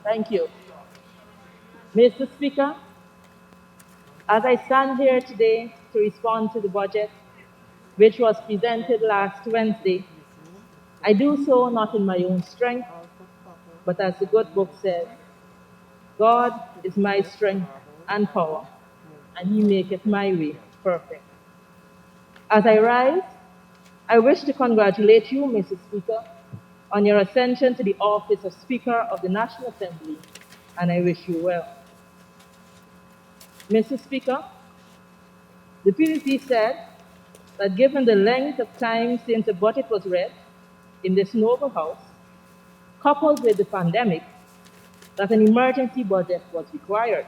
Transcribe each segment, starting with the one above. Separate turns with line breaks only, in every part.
Thank you. Mr. Speaker, as I stand here today to respond to the budget, which was presented last Wednesday, I do so not in my own strength, but as the good book says, God is my strength and power, and he maketh my way perfect. As I rise, I wish to congratulate you, Mr. Speaker, on your ascension to the office of Speaker of the National Assembly, and I wish you well. Mr. Speaker, the PDP said that given the length of time since the budget was read in this noble House, coupled with the pandemic, that an emergency budget was required.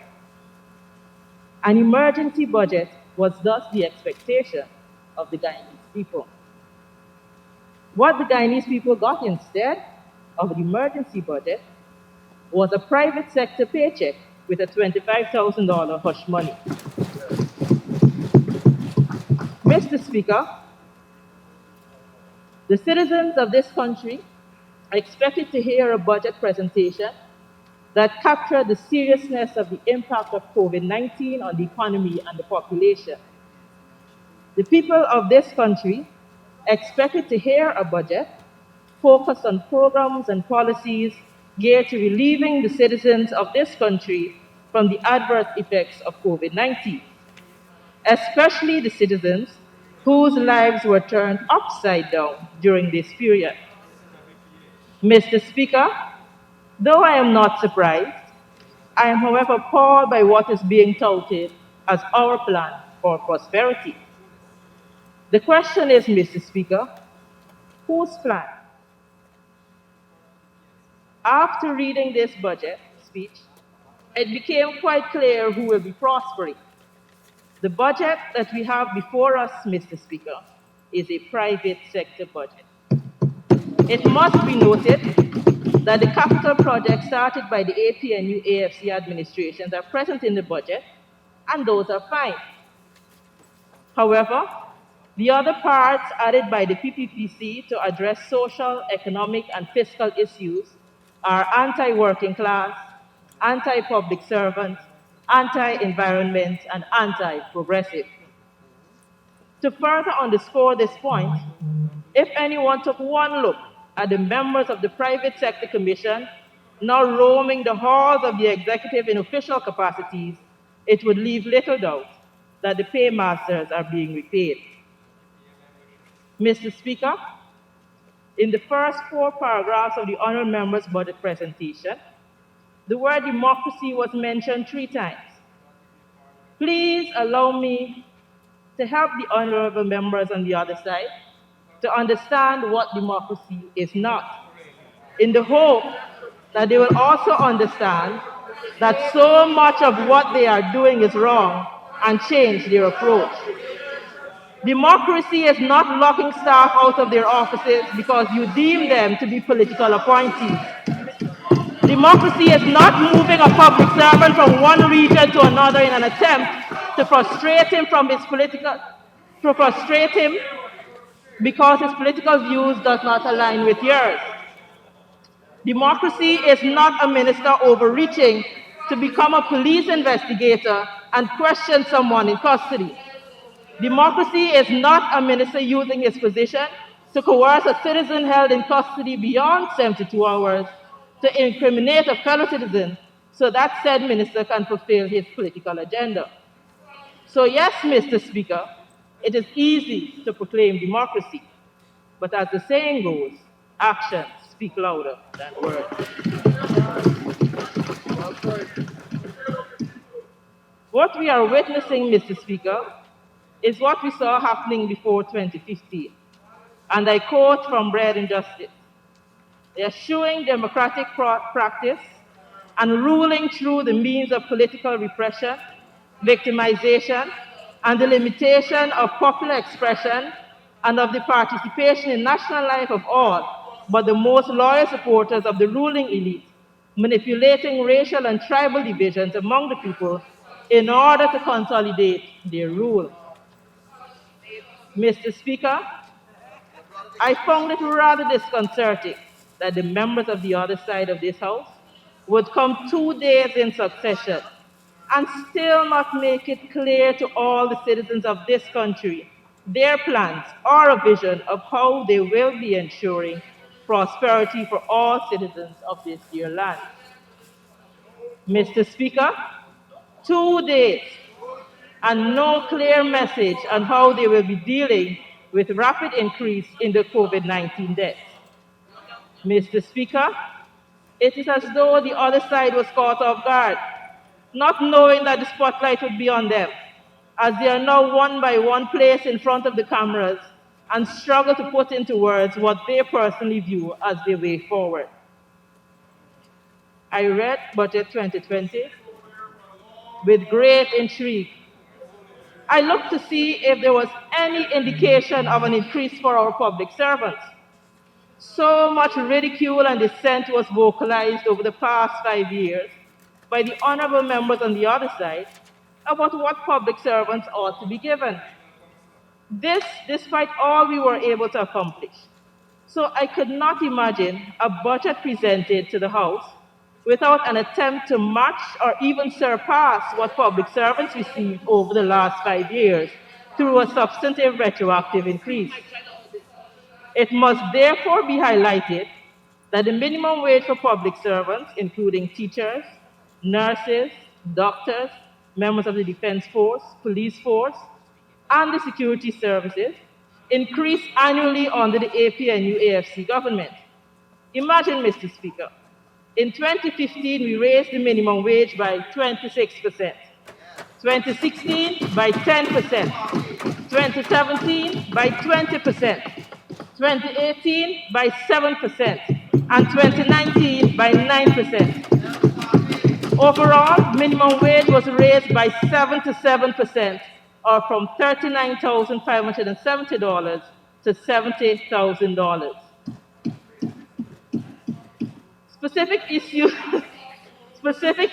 An emergency budget was thus the expectation of the Guyanese people. What the Guyanese people got instead of the emergency budget was a private sector paycheck with a $25,000 hush money. Mr. Speaker, the citizens of this country are expected to hear a budget presentation that captured the seriousness of the impact of COVID-19 on the economy and the population. The people of this country expected to hear a budget focused on programs and policies geared to relieving the citizens of this country from the adverse effects of COVID-19, especially the citizens whose lives were turned upside down during this period. Mr. Speaker, though I am not surprised, I am, however, appalled by what is being touted as our plan for prosperity. The question is, Mr. Speaker, whose plan? After reading this budget speech, it became quite clear who will be prospering. The budget that we have before us, Mr. Speaker, is a private sector budget. It must be noted that the capital projects started by the APNU+AFC administrations are present in the budget, and those are fine. However, the other parts added by the PPPC to address social, economic, and fiscal issues are anti-working class, anti-public servant, anti-environment, and anti-progressive. To further underscore this point, if anyone took one look at the members of the Private Sector Commission now roaming the halls of the executive in official capacities, it would leave little doubt that the paymasters are being repaid. Mr. Speaker, in the first 4 paragraphs of the honorable member's budget presentation, the word democracy was mentioned 3 times. Please allow me to help the honorable members on the other side to understand what democracy is not, in the hope that they will also understand that so much of what they are doing is wrong and change their approach. Democracy is not locking staff out of their offices because you deem them to be political appointees. Democracy is not moving a public servant from one region to another in an attempt to frustrate him because his political views does not align with yours. Democracy is not a minister overreaching to become a police investigator and question someone in custody. Democracy is not a minister using his position to coerce a citizen held in custody beyond 72 hours to incriminate a fellow citizen so that said minister can fulfill his political agenda. So yes, Mr. Speaker, it is easy to proclaim democracy, but as the saying goes, actions speak louder than words. What we are witnessing, Mr. Speaker, is what we saw happening before 2015. And I quote from Bread and Justice: "They are eschewing democratic practice and ruling through the means of political repression, victimization, and the limitation of popular expression and of the participation in national life of all but the most loyal supporters of the ruling elite, manipulating racial and tribal divisions among the people in order to consolidate their rule." Mr. Speaker, I found it rather disconcerting that the members of the other side of this House would come 2 days in succession and still not make it clear to all the citizens of this country their plans or a vision of how they will be ensuring prosperity for all citizens of this dear land. Mr. Speaker, 2 days and no clear message on how they will be dealing with rapid increase in the COVID-19 deaths. Mr. Speaker, it is as though the other side was caught off guard, not knowing that the spotlight would be on them, as they are now one by one placed in front of the cameras and struggle to put into words what they personally view as their way forward. I read Budget 2020 with great intrigue. I looked to see if there was any indication of an increase for our public servants. So much ridicule and dissent was vocalized over the past 5 years by the honorable members on the other side about what public servants ought to be given. This, despite all we were able to accomplish. So I could not imagine a budget presented to the House without an attempt to match or even surpass what public servants received over the last 5 years through a substantive retroactive increase. It must therefore be highlighted that the minimum wage for public servants, including teachers, nurses, doctors, members of the Defense Force, Police Force, and the security services, increased annually under the APNU+AFC government. Imagine, Mr. Speaker, in 2015, we raised the minimum wage by 26%, 2016 by 10%, 2017 by 20%, 2018 by 7%, and 2019 by 9%. Overall, minimum wage was raised by 77%, or from $39,570 to $70,000. Specific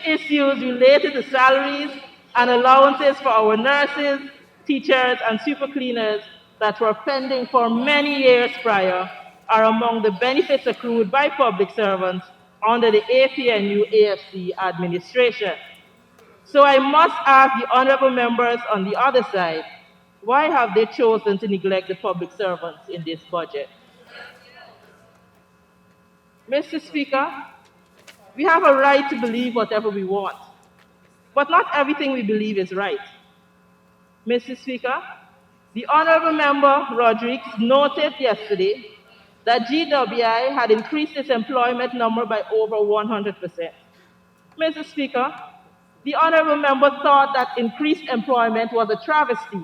issues related to salaries and allowances for our nurses, teachers, and super cleaners that were pending for many years prior are among the benefits accrued by public servants under the APNU+AFC administration. So I must ask the honorable members on the other side, why have they chosen to neglect the public servants in this budget? Mr. Speaker, we have a right to believe whatever we want, but not everything we believe is right. Mr. Speaker, the honorable member Rodriguez noted yesterday that GWI had increased its employment number by over 100%. Mr. Speaker, the honorable member thought that increased employment was a travesty.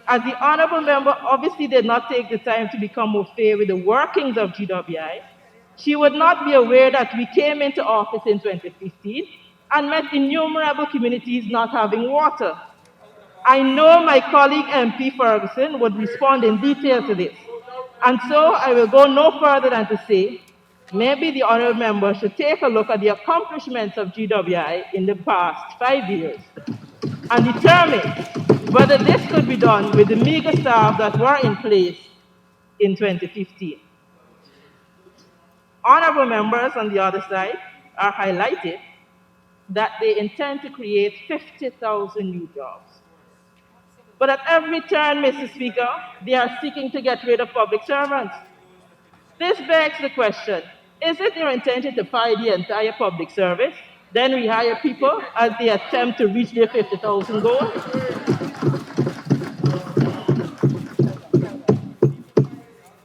As the honorable member obviously did not take the time to become au fait with the workings of GWI, she would not be aware that we came into office in 2015 and met innumerable communities not having water. I know my colleague MP Ferguson would respond in detail to this. And so I will go no further than to say, maybe the honorable member should take a look at the accomplishments of GWI in the past 5 years and determine whether this could be done with the meager staff that were in place in 2015. Honorable members on the other side are highlighted that they intend to create 50,000 new jobs. But at every turn, Mr. Speaker, they are seeking to get rid of public servants. This begs the question, is it their intention to fire the entire public service, then rehire people as they attempt to reach their 50,000 goal?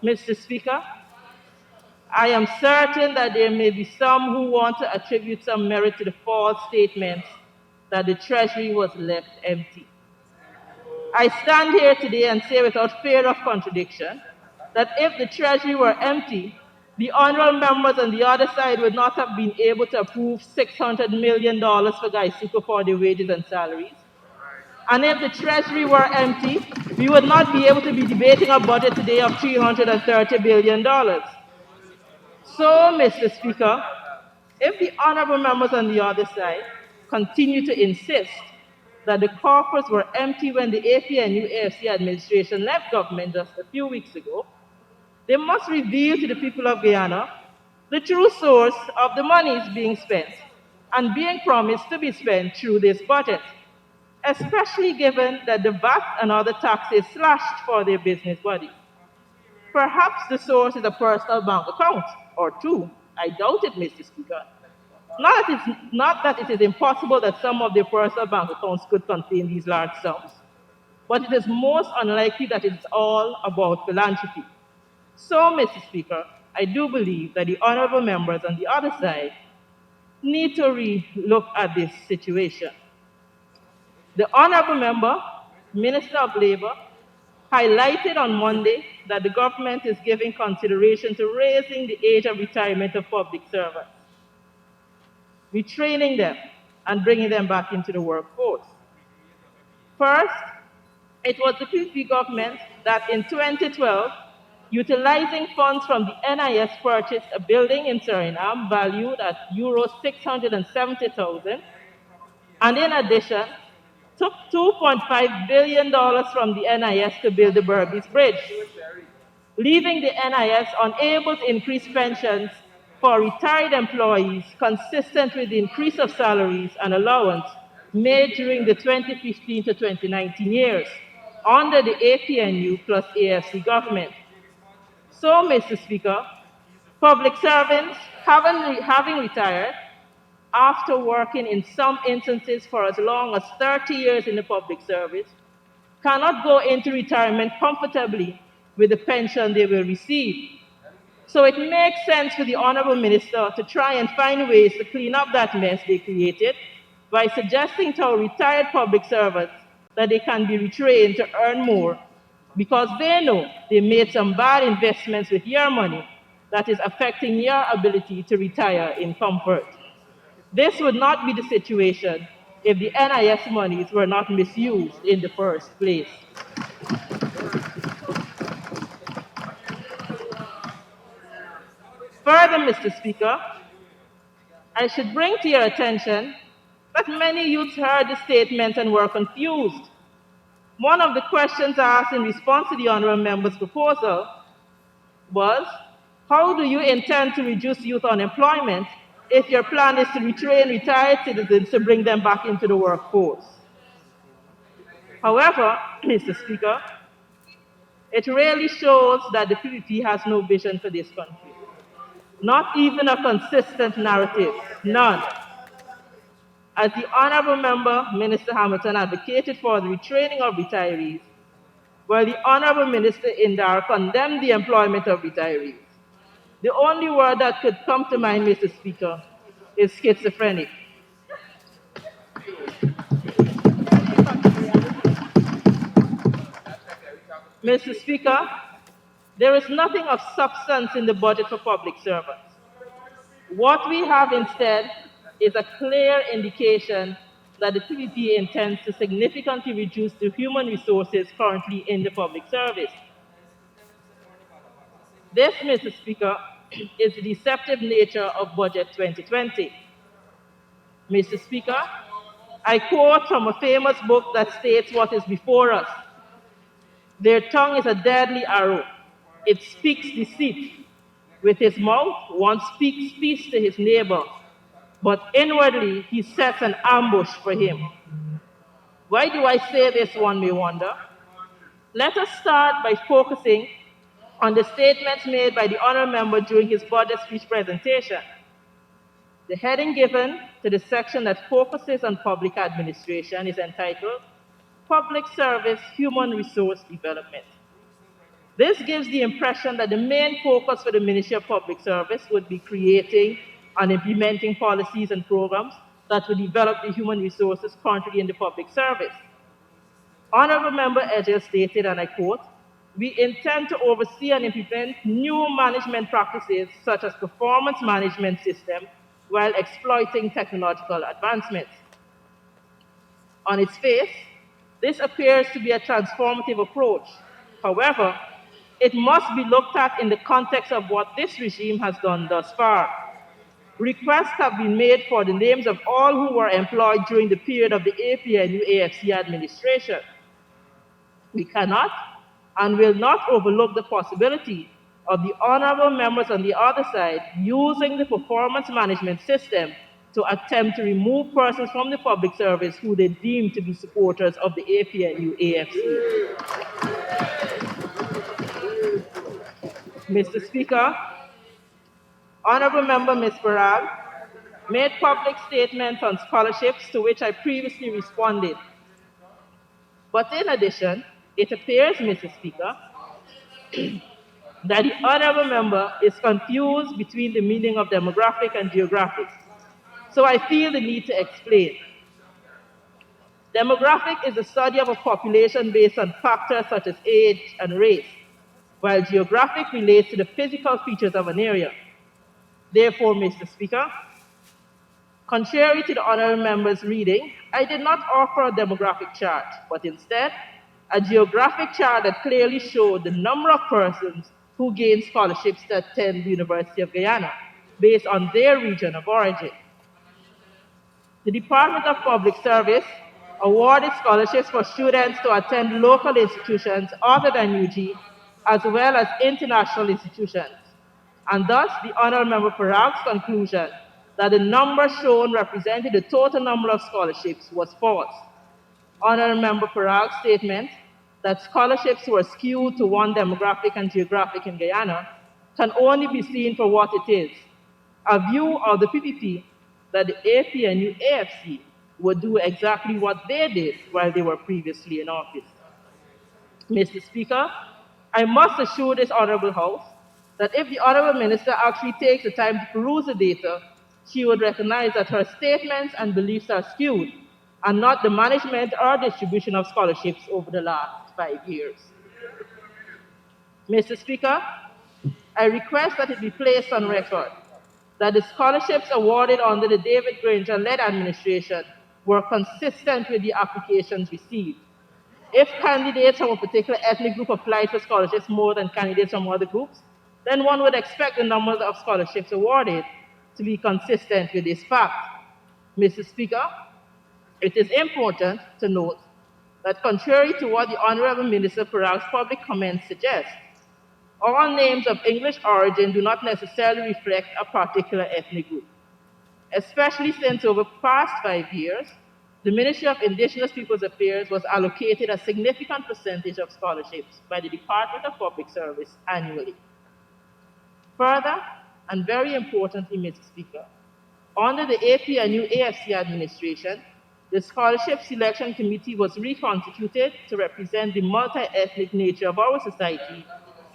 Mr. Speaker, I am certain that there may be some who want to attribute some merit to the false statements that the Treasury was left empty. I stand here today and say without fear of contradiction that if the Treasury were empty, the honorable members on the other side would not have been able to approve $600 million for Gaisuka for their wages and salaries. And if the Treasury were empty, we would not be able to be debating a budget today of $330 billion. So, Mr. Speaker, if the honorable members on the other side continue to insist that the coffers were empty when the APNU+AFC administration left government just a few weeks ago, they must reveal to the people of Guyana the true source of the monies being spent and being promised to be spent through this budget, especially given that the VAT and other taxes slashed for their business bodies. Perhaps the source is a personal bank account or two. I doubt it, Mr. Speaker. Not that it is impossible that some of their personal bank accounts could contain these large sums, but it is most unlikely that it's all about philanthropy. So, Mr. Speaker, I do believe that the honorable members on the other side need to re-look at this situation. The honorable member, Minister of Labor, highlighted on Monday that the government is giving consideration to raising the age of retirement of public servants, retraining them, and bringing them back into the workforce. First, it was the PPP government that in 2012, utilizing funds from the NIS, purchased a building in Suriname valued at Euro 670,000, and in addition, took $2.5 billion from the NIS to build the Berbice Bridge, leaving the NIS unable to increase pensions for retired employees consistent with the increase of salaries and allowance made during the 2015 to 2019 years under the APNU+AFC government. So, Mr. Speaker, public servants having retired after working in some instances for as long as 30 years in the public service cannot go into retirement comfortably with the pension they will receive. So it makes sense for the Honorable Minister to try and find ways to clean up that mess they created by suggesting to our retired public servants that they can be retrained to earn more because they know they made some bad investments with your money that is affecting your ability to retire in comfort. This would not be the situation if the NIS monies were not misused in the first place. Further, Mr. Speaker, I should bring to your attention that many youths heard the statement and were confused. One of the questions asked in response to the honorable member's proposal was, how do you intend to reduce youth unemployment if your plan is to retrain retired citizens to bring them back into the workforce? However, Mr. Speaker, it really shows that the PPP has no vision for this country. Not even a consistent narrative, none. As the honorable member, Minister Hamilton, advocated for the retraining of retirees, while the honorable Minister Indar condemned the employment of retirees. The only word that could come to mind, Mr. Speaker, is schizophrenic. Mr. Speaker, there is nothing of substance in the budget for public servants. What we have instead is a clear indication that the PPP intends to significantly reduce the human resources currently in the public service. This, Mr. Speaker, is the deceptive nature of Budget 2020. Mr. Speaker, I quote from a famous book that states what is before us. Their tongue is a deadly arrow. It speaks deceit. With his mouth, one speaks peace to his neighbor, but inwardly he sets an ambush for him. Why do I say this, one may wonder? Let us start by focusing on the statements made by the honourable member during his budget speech presentation. The heading given to the section that focuses on public administration is entitled Public Service Human Resource Development. This gives the impression that the main focus for the Ministry of Public Service would be creating and implementing policies and programs that would develop the human resources currently in the public service. Honourable Member Edgell stated, and I quote, "We intend to oversee and implement new management practices such as performance management system while exploiting technological advancements." On its face, this appears to be a transformative approach. However, it must be looked at in the context of what this regime has done thus far. Requests have been made for the names of all who were employed during the period of the APNU+AFC administration. We cannot and will not overlook the possibility of the honorable members on the other side using the performance management system to attempt to remove persons from the public service who they deem to be supporters of the APNU-AFC. Mr. Speaker, Honorable Member Ms. Farag made public statements on scholarships to which I previously responded. But in addition, it appears, Mr. Speaker, that the honorable member is confused between the meaning of demographic and geographic. So I feel the need to explain. Demographic is the study of a population based on factors such as age and race, while geographic relates to the physical features of an area. Therefore, Mr. Speaker, contrary to the honorable member's reading, I did not offer a demographic chart, but instead a geographic chart that clearly showed the number of persons who gained scholarships to attend the University of Guyana based on their region of origin. The Department of Public Service awarded scholarships for students to attend local institutions other than UG, as well as international institutions. And thus, the Honorable Member Farag's conclusion that the number shown represented the total number of scholarships was false. Honorable Member Farag's statement that scholarships were skewed to one demographic and geographic in Guyana can only be seen for what it is, a view of the PPP that the APNU+AFC would do exactly what they did while they were previously in office. Mr. Speaker, I must assure this Honorable House that if the Honorable Minister actually takes the time to peruse the data, she would recognize that her statements and beliefs are skewed and not the management or distribution of scholarships over the last 5 years. Mr. Speaker, I request that it be placed on record that the scholarships awarded under the David Granger-led administration were consistent with the applications received. If candidates from a particular ethnic group applied for scholarships more than candidates from other groups, then one would expect the numbers of scholarships awarded to be consistent with this fact. Mr. Speaker, it is important to note that contrary to what the Honorable Minister Farag's public comments suggest, all names of English origin do not necessarily reflect a particular ethnic group, especially since over the past 5 years, the Ministry of Indigenous Peoples Affairs was allocated a significant percentage of scholarships by the Department of Public Service annually. Further, and very importantly, Mr. Speaker, under the APNU+AFC administration, the Scholarship Selection Committee was reconstituted to represent the multi-ethnic nature of our society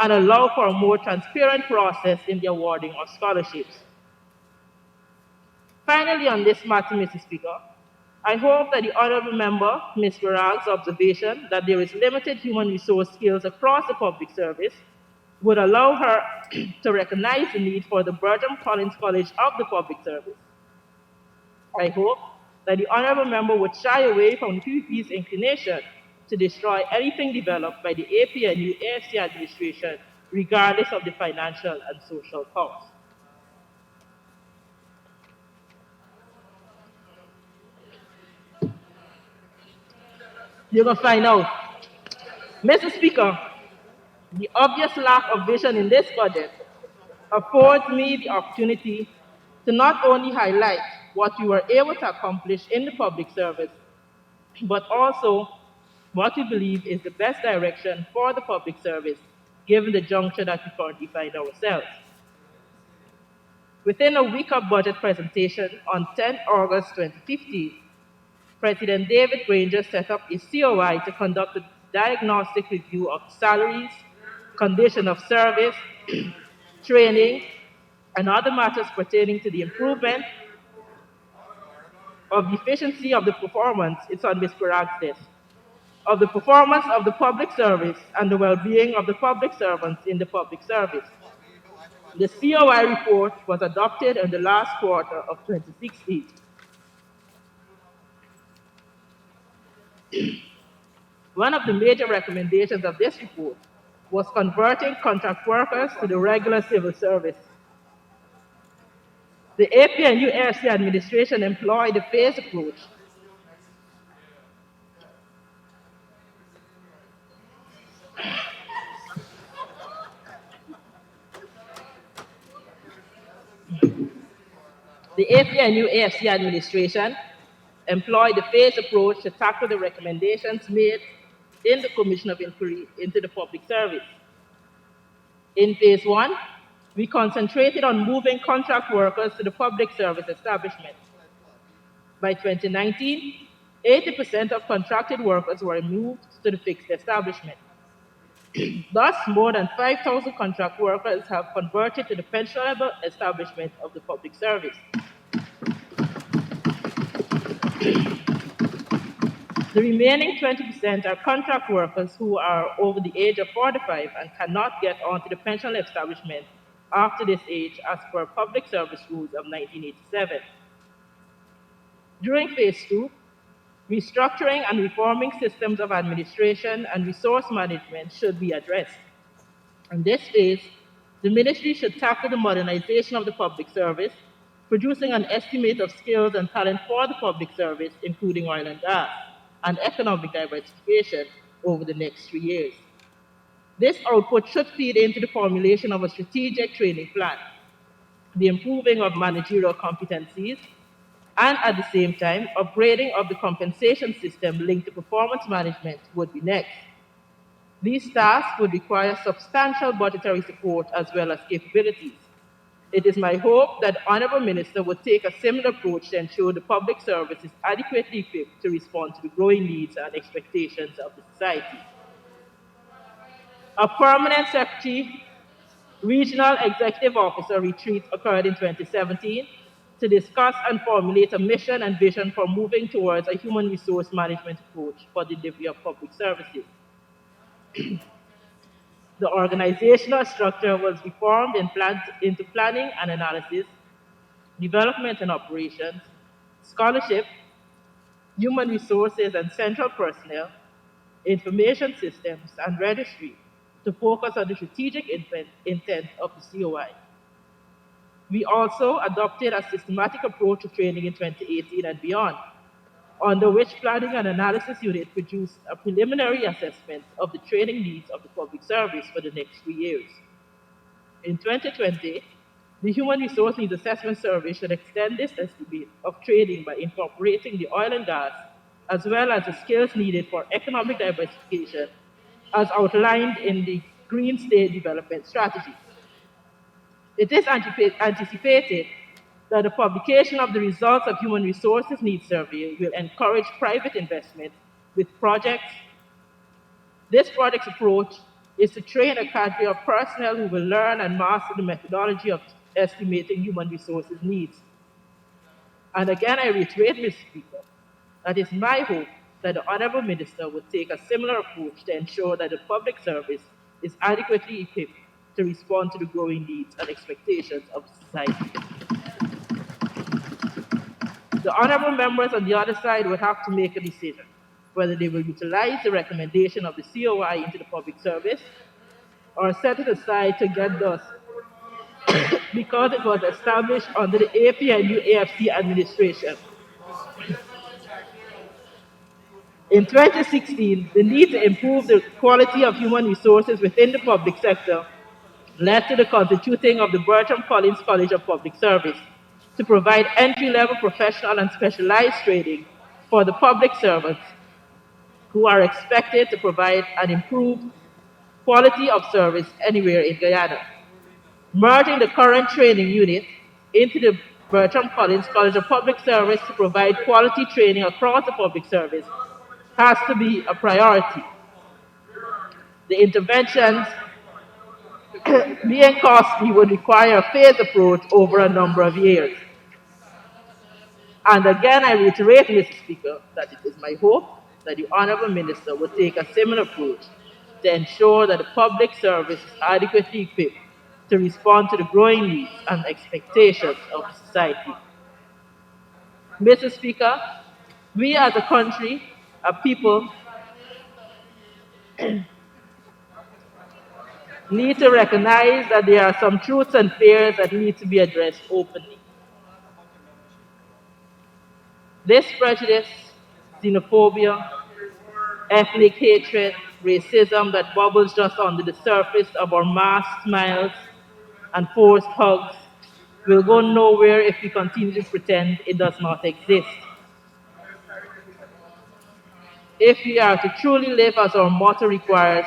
and allow for a more transparent process in the awarding of scholarships. Finally, on this matter, Mr. Speaker, I hope that the Honorable Member, Ms. Farag's observation that there is limited human resource skills across the public service would allow her to recognize the need for the Bertram Collins College of the Public Service. I hope that the Honorable Member would shy away from the PPP's inclination to destroy anything developed by the APNU+AFC administration, regardless of the financial and social cost. You're going to find out. Mr. Speaker, the obvious lack of vision in this budget affords me the opportunity to not only highlight what we were able to accomplish in the public service, but also what we believe is the best direction for the public service, given the juncture that we currently find ourselves. Within a week of budget presentation on 10 August 2015, President David Granger set up a COI to conduct a diagnostic review of salaries, condition of service, training, and other matters pertaining to the improvement of the efficiency of the performance, it's on Ms. Farag's desk, of the performance of the public service and the well-being of the public servants in the public service. The COI report was adopted in the last quarter of 2016. One of the major recommendations of this report was converting contract workers to the regular civil service. The APNU+AFC administration employed a phased approach. The APNU+AFC administration employed a phased approach to tackle the recommendations made in the Commission of Inquiry into the Public Service. In phase one, we concentrated on moving contract workers to the public service establishment. By 2019, 80% of contracted workers were moved to the fixed establishment. Thus, more than 5,000 contract workers have converted to the pensionable establishment of the public service. The remaining 20% are contract workers who are over the age of 45 and cannot get onto the pensional establishment after this age as per public service rules of 1987. During phase two, restructuring and reforming systems of administration and resource management should be addressed. In this phase, the ministry should tackle the modernization of the public service, producing an estimate of skills and talent for the public service, including oil and gas, and economic diversification over the next 3 years. This output should feed into the formulation of a strategic training plan, the improving of managerial competencies, and at the same time, upgrading of the compensation system linked to performance management would be next. These tasks would require substantial budgetary support as well as capabilities. It is my hope that the Honourable Minister would take a similar approach to ensure the public service is adequately equipped to respond to the growing needs and expectations of the society. A permanent secretary regional executive officer retreat occurred in 2017 to discuss and formulate a mission and vision for moving towards a human resource management approach for the delivery of public services. The organizational structure was reformed into planning and analysis, development and operations, scholarship, human resources and central personnel, information systems, and registry to focus on the strategic intent of the COI. We also adopted a systematic approach to training in 2018 and beyond, under which Planning and Analysis Unit produced a preliminary assessment of the training needs of the public service for the next 3 years. In 2020, the Human Resource Needs Assessment Survey should extend this estimate of training by incorporating the oil and gas, as well as the skills needed for economic diversification, as outlined in the Green State Development Strategy. It is anticipated that the publication of the results of Human Resources Needs Survey will encourage private investment with projects. This project's approach is to train a cadre of personnel who will learn and master the methodology of estimating human resources needs. And again, I reiterate, Mr. Speaker, that it's my hope that the Honourable Minister would take a similar approach to ensure that the public service is adequately equipped to respond to the growing needs and expectations of society. The honourable members on the other side would have to make a decision whether they will utilize the recommendation of the COI into the public service or set it aside to get thus because it was established under the APNU+AFC administration. In 2016, the need to improve the quality of human resources within the public sector led to the constituting of the Bertram Collins College of Public Service to provide entry-level professional and specialized training for the public servants who are expected to provide an improved quality of service anywhere in Guyana. Merging the current training unit into the Bertram Collins College of Public Service to provide quality training across the public service has to be a priority. The interventions being costly would require a phased approach over a number of years. And again, I reiterate, Mr. Speaker, that it is my hope that the Honourable Minister will take a similar approach to ensure that the public service is adequately equipped to respond to the growing needs and expectations of society. Mr. Speaker, we as a country, a people, need to recognize that there are some truths and fears that need to be addressed openly. This prejudice, xenophobia, ethnic hatred, racism that bubbles just under the surface of our masked smiles and forced hugs will go nowhere if we continue to pretend it does not exist. If we are to truly live as our motto requires,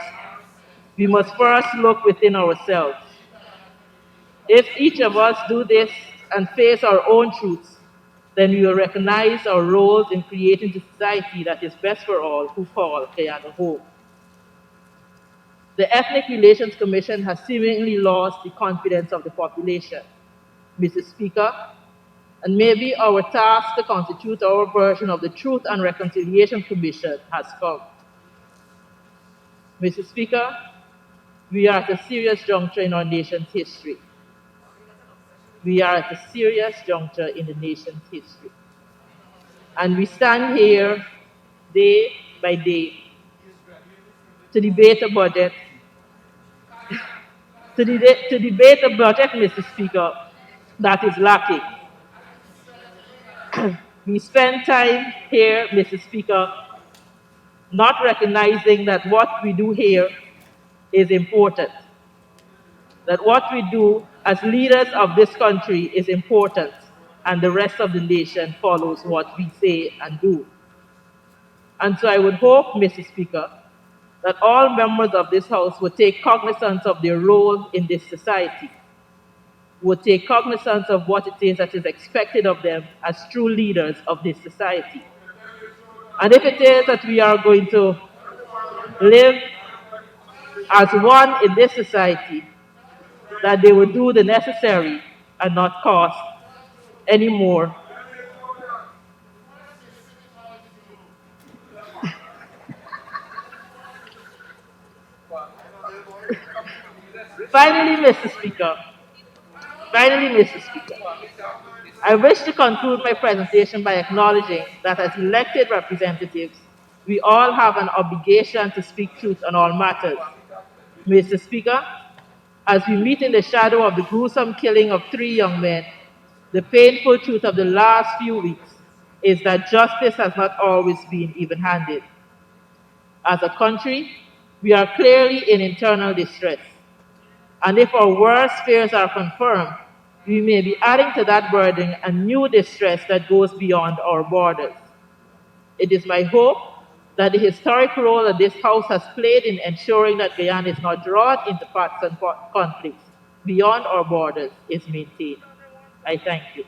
we must first look within ourselves. If each of us do this and face our own truths, then we will recognize our roles in creating the society that is best for all who call Guyana home. The Ethnic Relations Commission has seemingly lost the confidence of the population, Mrs. Speaker, and maybe our task to constitute our version of the Truth and Reconciliation Commission has come. Mr. Speaker, we are at a serious juncture in our nation's history. We are at a serious juncture in the nation's history. And we stand here day by day to debate a budget, to debate a budget, Mr. Speaker, that is lacking. We spend time here, Mr. Speaker, not recognizing that what we do here is important, that what we do as leaders of this country is important, and the rest of the nation follows what we say and do. And so I would hope, Mr. Speaker, that all members of this House would take cognizance of their role in this society, would take cognizance of what it is that is expected of them as true leaders of this society. And if it is that we are going to live as one in this society, that they would do the necessary and not cost any more. Finally, Mr. Speaker, I wish to conclude my presentation by acknowledging that as elected representatives, we all have an obligation to speak truth on all matters. Mr. Speaker, as we meet in the shadow of the gruesome killing of 3 young men, the painful truth of the last few weeks is that justice has not always been even-handed. As a country, we are clearly in internal distress. And if our worst fears are confirmed, we may be adding to that burden a new distress that goes beyond our borders. It is my hope that the historic role that this House has played in ensuring that Guyana is not drawn into partisan conflicts beyond our borders is maintained. I thank you.